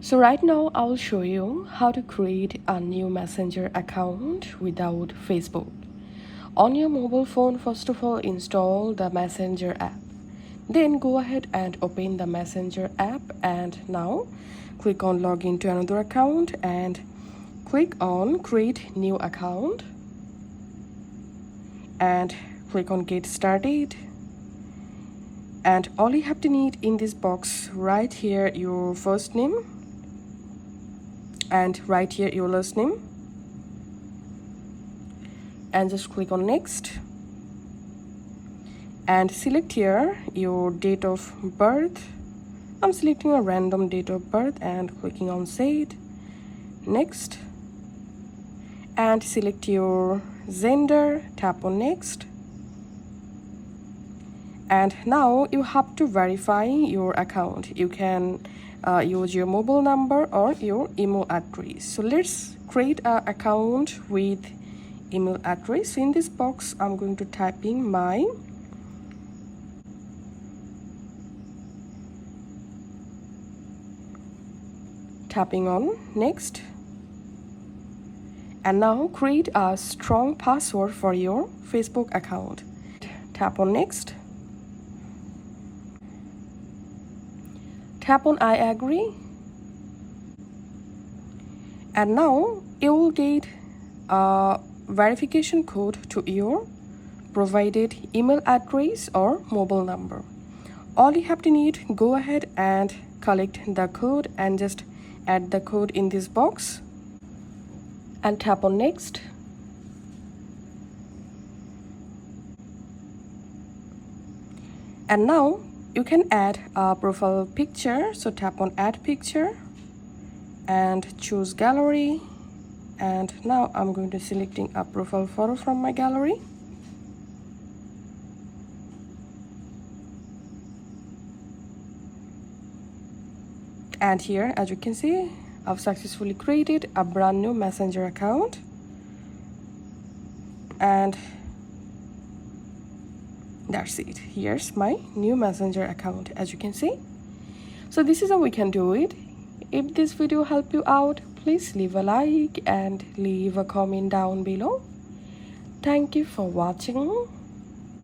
So right now I'll show you how to create a new Messenger account without Facebook. On your mobile phone, first of all, install the Messenger app. Then go ahead and open the Messenger app, and now click on login to another account and click on create new account and click on get started. And all you have to need in this box right here your first name and right here your last name, and just click on next and select here your date of birth. I'm selecting a random date of birth and clicking on save. Next, and select your gender, tap on next. And now you have to verify your account. You can use your mobile number or your email address. So let's create an account with email address. In this box I'm going to type in my tapping on next, and now create a strong password for your Facebook account. Tap on next, tap on I agree, and now you will get a verification code to your provided email address or mobile number. All you have to need, go ahead and collect the code and just add the code in this box and tap on next. And now you can add a profile picture, so tap on add picture and choose gallery, and now I'm going to selecting a profile photo from my gallery. And here, as you can see, I've successfully created a brand new Messenger account. And that's it. Here's my new Messenger account, as you can see. So this is how we can do it. If this video helped you out, please leave a like and leave a comment down below. Thank you for watching.